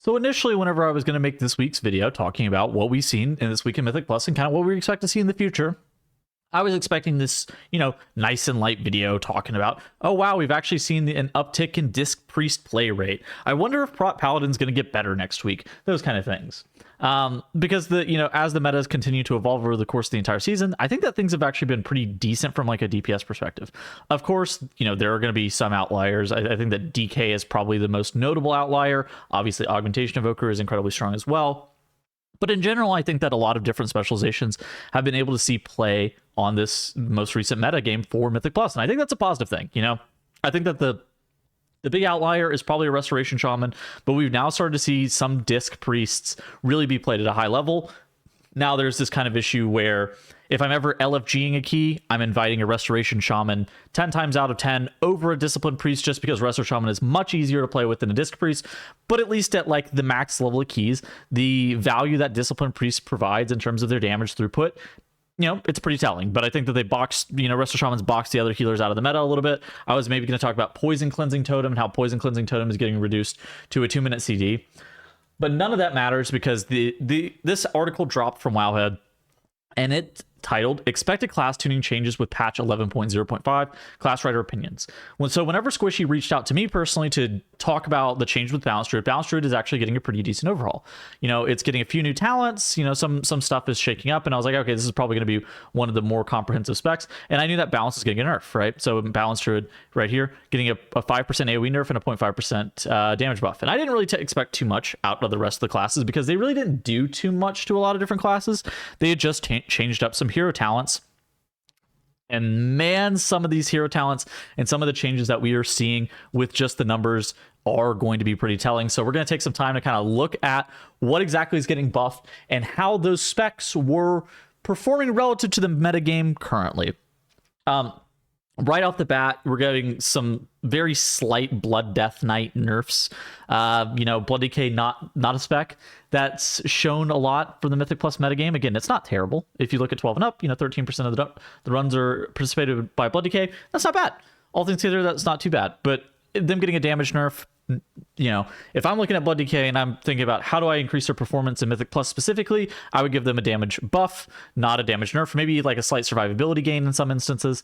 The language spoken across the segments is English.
So initially, whenever I was going to make this week's video talking about what we've seen in this week in Mythic Plus and kind of what we expect to see in the future, I was expecting this, nice and light video talking about, oh wow, we've actually seen an uptick in Disc Priest play rate. I wonder if Prot Paladin's going to get better next week. Those kind of things. Because as the metas continue to evolve over the course of the entire season, I think that things have actually been pretty decent from like a DPS perspective. Of course, there are going to be some outliers. I think that DK is probably the most notable outlier. Obviously, Augmentation Evoker is incredibly strong as well. But in general, I think that a lot of different specializations have been able to see play on this most recent meta game for Mythic Plus, and I think that's a positive thing. I think that the big outlier is probably a Restoration Shaman, but we've now started to see some Disc Priests really be played at a high level. Now there's this kind of issue where if I'm ever LFGing a key, I'm inviting a Restoration Shaman 10 times out of 10 over a Disciplined Priest, just because Resto Shaman is much easier to play with than a Disc Priest. But at least at like the max level of keys, the value that Disciplined Priest provides in terms of their damage throughput, it's pretty telling. But I think that they boxed, Resto Shaman's boxed the other healers out of the meta a little bit. I was maybe going to talk about Poison Cleansing Totem and how Poison Cleansing Totem is getting reduced to a 2-minute CD. But none of that matters because this article dropped from Wowhead, and it titled Expected Class Tuning Changes with Patch 11.0.5 Class Writer Opinions. So whenever Squishy reached out to me personally to talk about the change with Balance Druid is actually getting a pretty decent overhaul. It's getting a few new talents, some stuff is shaking up, and I was like, okay, this is probably going to be one of the more comprehensive specs, and I knew that Balance is getting a nerf, right? So Balance Druid right here, getting a 5% AoE nerf and a 0.5% damage buff, and I didn't really expect too much out of the rest of the classes because they really didn't do too much to a lot of different classes. They had just changed up some hero talents, and man, some of these hero talents and some of the changes that we are seeing with just the numbers are going to be pretty telling. So we're going to take some time to kind of look at what exactly is getting buffed and how those specs were performing relative to the metagame currently. Right off the bat, we're getting some very slight Blood Death Knight nerfs. Blood Decay not a spec that's shown a lot for the Mythic Plus metagame. Again, it's not terrible. If you look at 12 and up, 13% of the runs are participated by Blood Decay. That's not bad. All things considered, that's not too bad. But them getting a damage nerf, if I'm looking at Blood Decay and I'm thinking about how do I increase their performance in Mythic Plus specifically, I would give them a damage buff, not a damage nerf, maybe like a slight survivability gain in some instances.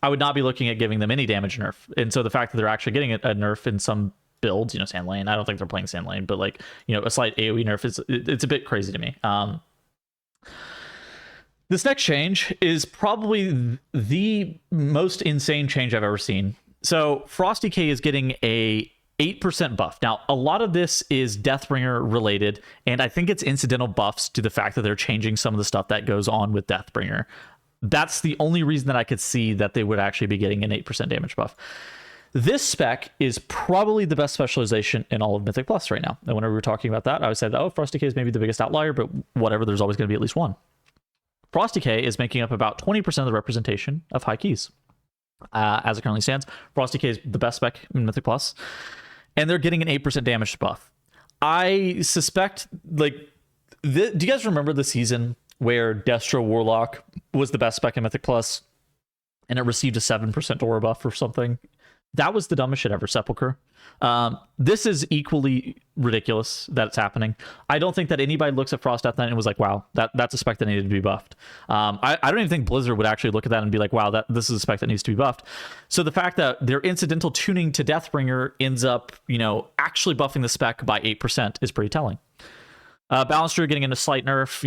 I would not be looking at giving them any damage nerf. And so the fact that they're actually getting a nerf in some builds, Sand Lane, I don't think they're playing Sand Lane, but like, a slight AoE nerf, it's a bit crazy to me. This next change is probably the most insane change I've ever seen. So Frost Decay is getting a 8% buff. Now, a lot of this is Deathbringer related, and I think it's incidental buffs to the fact that they're changing some of the stuff that goes on with Deathbringer. That's the only reason that I could see that they would actually be getting an 8% damage buff. This spec is probably the best specialization in all of Mythic Plus right now. And whenever we were talking about that, I would say that, Frost Decay is maybe the biggest outlier, but whatever, there's always going to be at least one. Frost Decay is making up about 20% of the representation of high keys. As it currently stands, Frost Decay is the best spec in Mythic Plus, and they're getting an 8% damage buff. I suspect, do you guys remember the season where Destro Warlock was the best spec in Mythic Plus, and it received a 7% aura buff or something? That was the dumbest shit ever, Sepulcher. This is equally ridiculous that it's happening. I don't think that anybody looks at Frost Death Knight and was like, wow, that's a spec that needed to be buffed. I don't even think Blizzard would actually look at that and be like, wow, this is a spec that needs to be buffed. So the fact that their incidental tuning to Deathbringer ends up, actually buffing the spec by 8% is pretty telling. Balance Druid getting into slight nerf.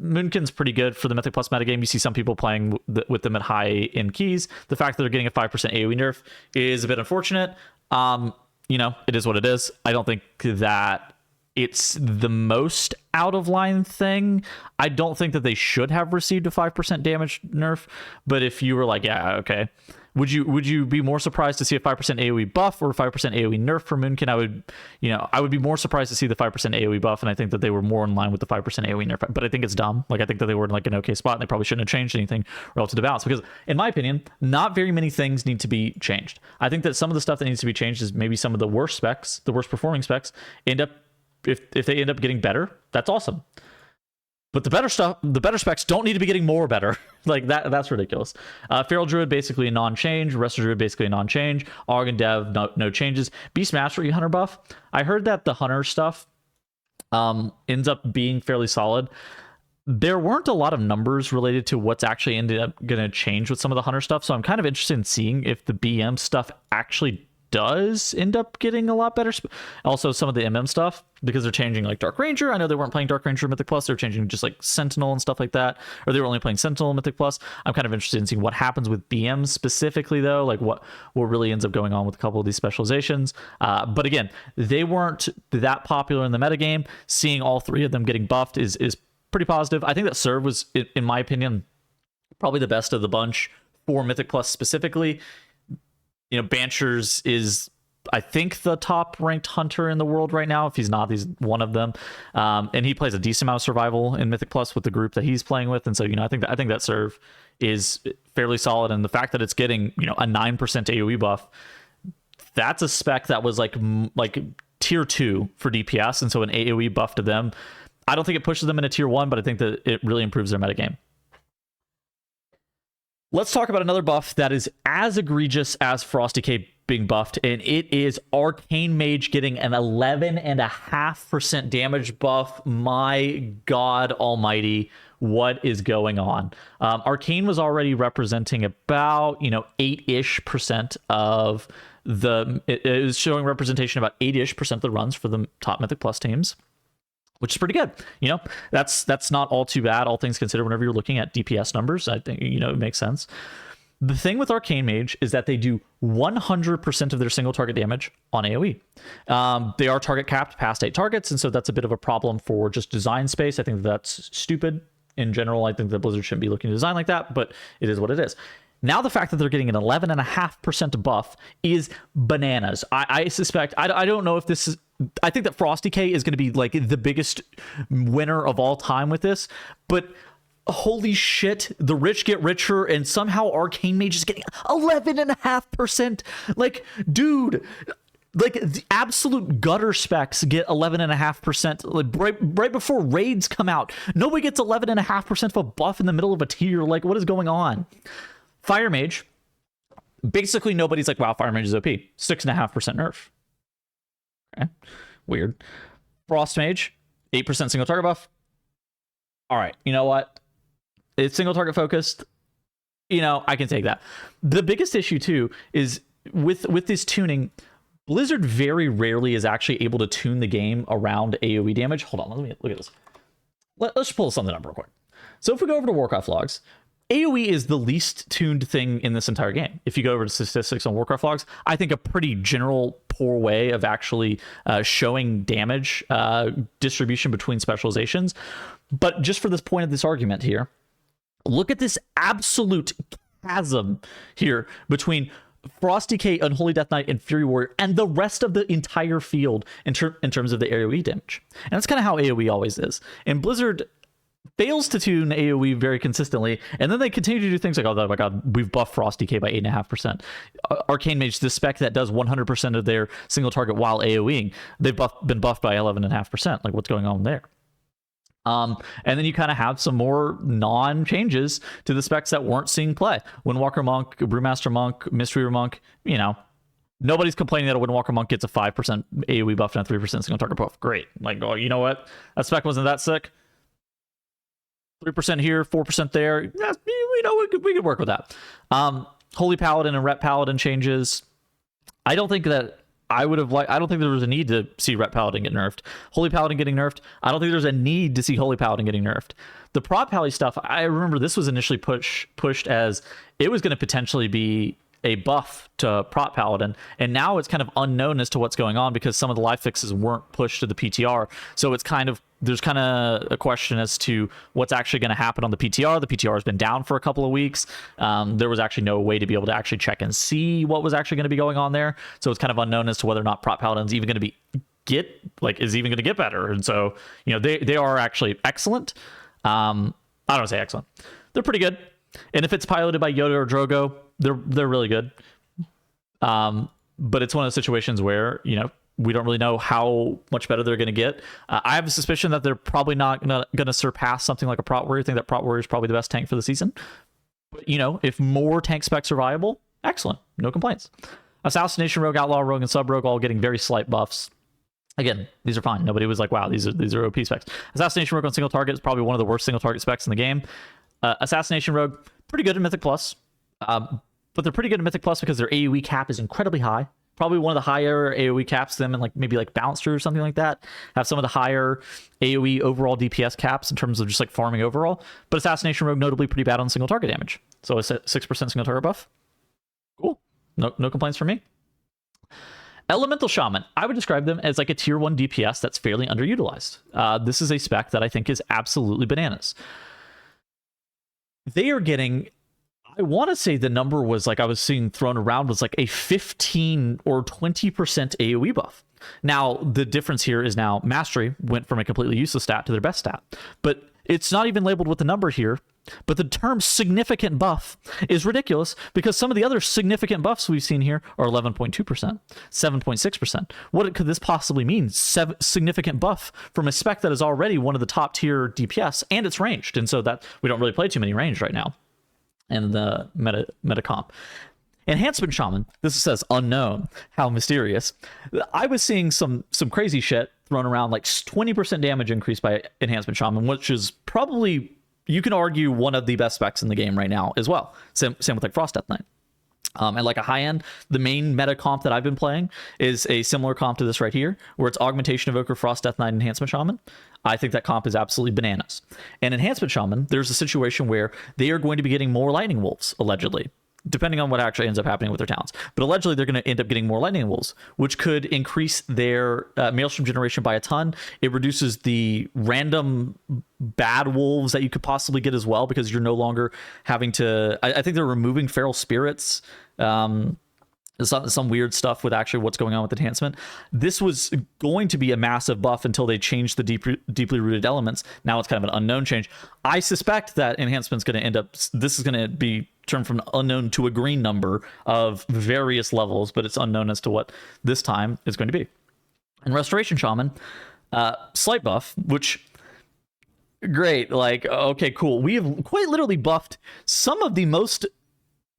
Moonkin's pretty good for the Mythic Plus metagame. You see some people playing with them at high end keys. The fact that they're getting a 5% AoE nerf is a bit unfortunate. It is what it is. I don't think that it's the most out of line thing. I don't think that they should have received a 5% damage nerf, but if you were like, yeah, okay, would you be more surprised to see a 5% AoE buff or a 5% AoE nerf for Moonkin? I would be more surprised to see the 5% AoE buff, and I think that they were more in line with the 5% AoE nerf, but I think it's dumb. I think that they were in an okay spot, and they probably shouldn't have changed anything relative to balance, because in my opinion, not very many things need to be changed. I think that some of the stuff that needs to be changed is maybe some of the worst specs, the worst performing specs, if they end up getting better, that's awesome. But the better stuff, the better specs don't need to be getting more better. Like that's ridiculous. Feral Druid basically a non-change. Resto Druid basically a non-change. Aug and Dev no changes. Beast Mastery Hunter buff. I heard that the Hunter stuff ends up being fairly solid. There weren't a lot of numbers related to what's actually ended up going to change with some of the Hunter stuff, so I'm kind of interested in seeing if the BM stuff actually does end up getting a lot better. Also, some of the MM stuff, because they're changing like Dark Ranger. I know they weren't playing Dark Ranger Mythic Plus. They're changing just like Sentinel and stuff like that, or they were only playing Sentinel Mythic Plus. I'm kind of interested in seeing what happens with BM specifically, though, like what really ends up going on with a couple of these specializations. But again, they weren't that popular in the metagame. Seeing all three of them getting buffed is pretty positive. I think that Serve was, in my opinion, probably the best of the bunch for Mythic Plus specifically. You know, Banchers is, I think, the top ranked hunter in the world right now. If he's not, he's one of them. And he plays a decent amount of survival in Mythic Plus with the group that he's playing with. And so, you know, I think that Serve is fairly solid. And the fact that it's getting, you know, a 9% AoE buff, that's a spec that was like tier 2 for DPS. And so an AoE buff to them, I don't think it pushes them into tier 1, but I think that it really improves their metagame. Let's talk about another buff that is as egregious as Frosty K being buffed, and it is Arcane Mage getting an 11.5% damage buff. My God almighty, what is going on? Arcane was already representing about, you know, 8-ish% of the... It is showing representation about 8-ish% of the runs for the top Mythic Plus teams, which is pretty good. You know, that's not all too bad, all things considered. Whenever you're looking at DPS numbers, I think, you know, it makes sense. The thing with Arcane Mage is that they do 100% of their single target damage on AoE. They are target capped past 8 targets, and so that's a bit of a problem for just design space. I think that's stupid in general. I think that Blizzard shouldn't be looking to design like that, but it is what it is. Now the fact that they're getting an 11.5% buff is bananas. I suspect, I don't know if this is, I think that Frosty K is going to be like the biggest winner of all time with this, but holy shit, the rich get richer, and somehow Arcane Mage is getting 11.5%. Like, dude, like the absolute gutter specs get 11.5%. Like right before raids come out, nobody gets 11.5% of a buff in the middle of a tier. Like, what is going on? Fire Mage, basically nobody's like, wow, Fire Mage is OP. 6.5% nerf. Okay, weird. Frost Mage, 8% single target buff. All right, you know what? It's single target focused. You know, I can take that. The biggest issue too is with this tuning, Blizzard very rarely is actually able to tune the game around AoE damage. Hold on, let me look at this. Let's pull something up real quick. So if we go over to Warcraft logs, AoE is the least tuned thing in this entire game. If you go over to statistics on Warcraft logs, I think a pretty general poor way of actually showing damage distribution between specializations. But just for this point of this argument here, look at this absolute chasm here between Frosty K, Unholy Death Knight, and Fury Warrior, and the rest of the entire field in terms of the AoE damage. And that's kind of how AoE always is. And Blizzard fails to tune AoE very consistently, and then they continue to do things like, oh my god, we've buffed Frosty K by 8.5%. Arcane Mage, the spec that does 100% of their single target while AoEing, they've been buffed by 11.5%. Like, what's going on there? And then you kind of have some more non-changes to the specs that weren't seeing play. Windwalker Monk, Brewmaster Monk, Mystery Monk, you know, nobody's complaining that a Windwalker Monk gets a 5% AoE buff and a 3% single target buff. Great. Like, oh, you know what? That spec wasn't that sick. 3% here, 4% there. Yeah, you know, we could work with that. Holy Paladin and Ret Paladin changes. I don't think that I don't think there was a need to see Ret Paladin get nerfed. Holy Paladin getting nerfed. I don't think there's a need to see Holy Paladin getting nerfed. The Prot Pally stuff, I remember this was initially pushed as it was going to potentially be a buff to Prot Paladin, and now it's kind of unknown as to what's going on because some of the live fixes weren't pushed to the PTR. So it's kind of, there's kind of a question as to what's actually going to happen on the PTR. The PTR has been down for a couple of weeks. There was actually no way to be able to actually check and see what was actually going to be going on there. So it's kind of unknown as to whether or not Prot Paladin's even going to is even going to get better. And so, you know, they are actually excellent. I don't want to say excellent. They're pretty good. And if it's piloted by Yoda or Drogo, they're really good. But it's one of those situations where, you know, we don't really know how much better they're going to get. I have a suspicion that they're probably not going to surpass something like a Prot Warrior. I think that Prot Warrior is probably the best tank for the season. But, you know, if more tank specs are viable, excellent. No complaints. Assassination Rogue, Outlaw Rogue, and Sub Rogue all getting very slight buffs. Again, these are fine. Nobody was like, wow, these are OP specs. Assassination Rogue on single target is probably one of the worst single target specs in the game. Assassination Rogue, pretty good in Mythic Plus. But they're pretty good in Mythic Plus because their AoE cap is incredibly high. Probably one of the higher AoE caps them, and like maybe like Bouncer or something like that. Have some of the higher AoE overall DPS caps in terms of just like farming overall. But Assassination Rogue notably pretty bad on single target damage. So a 6% single target buff. Cool. No complaints from me. Elemental Shaman, I would describe them as like a tier 1 DPS that's fairly underutilized. This is a spec that I think is absolutely bananas. They are getting, I want to say the number was like I was seeing thrown around was like a 15 or 20% AoE buff. Now, the difference here is now Mastery went from a completely useless stat to their best stat. But it's not even labeled with the number here. But the term significant buff is ridiculous because some of the other significant buffs we've seen here are 11.2%, 7.6%. What could this possibly mean? Significant buff from a spec that is already one of the top tier DPS, and it's ranged. And so that we don't really play too many ranged right now in the meta comp. Enhancement Shaman, this says unknown, how mysterious. I was seeing some crazy shit thrown around, like 20% damage increase by Enhancement Shaman, which is probably, you can argue, one of the best specs in the game right now as well. Same with like Frost Death Knight. And like a high end, the main meta comp that I've been playing is a similar comp to this right here, where it's Augmentation Evoker, Frost Death Knight, Enhancement Shaman. I think that comp is absolutely bananas. And Enhancement Shaman, there's a situation where they are going to be getting more Lightning Wolves, allegedly, depending on what actually ends up happening with their talents. But allegedly, they're going to end up getting more Lightning Wolves, which could increase their Maelstrom generation by a ton. It reduces the random bad wolves that you could possibly get as well, because you're no longer having to... I think they're removing Feral Spirits. Some weird stuff with actually what's going on with enhancement. This was going to be a massive buff until they changed the deeply rooted elements. Now it's kind of an unknown change. I suspect that enhancement's going to end up... This is going to be turned from unknown to a green number of various levels, but it's unknown as to what this time is going to be. And Restoration Shaman, slight buff, which... Great. Like, okay, cool. We have quite literally buffed some of the most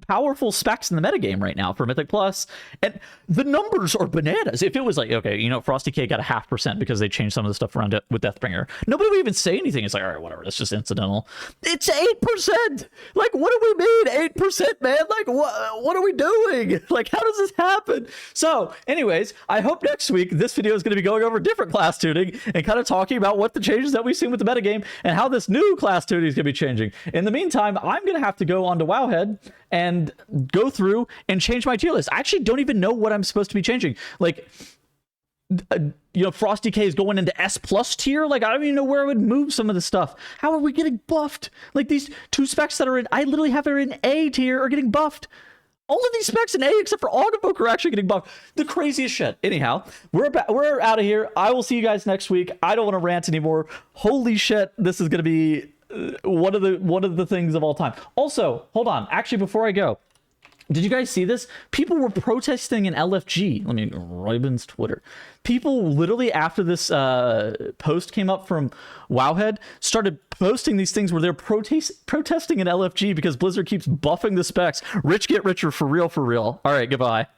powerful specs in the metagame right now for Mythic Plus, and the numbers are bananas. If it was like, okay, you know, Frosty K got a 0.5% because they changed some of the stuff around it with Deathbringer, nobody would even say anything. It's like, all right, whatever, that's just incidental. It's 8%. Like, what do we mean 8%, man? Like, what are we doing? Like, how does this happen? So anyways, I hope next week this video is going to be going over different class tuning and kind of talking about what the changes that we've seen with the metagame and how this new class tuning is going to be changing. In the meantime, I'm going to have to go onto Wowhead and go through and change my tier list. I actually don't even know what I'm supposed to be changing. Like, you know, Frosty K is going into S plus tier. Like, I don't even know where I would move some of this stuff. How are we getting buffed? Like, these two specs that are in, I literally have are in A tier, are getting buffed. All of these specs in A, except for Augmenvoke, are actually getting buffed. The craziest shit. Anyhow, we're out of here. I will see you guys next week. I don't want to rant anymore. Holy shit, this is going to be one of the things of all time. Also, hold on. Actually, before I go, did you guys see this? People were protesting in LFG. Let me Roybin's Twitter. People literally, after this post came up from Wowhead, started posting these things where they're protesting in LFG because Blizzard keeps buffing the specs. Rich get richer, for real, for real. All right, goodbye.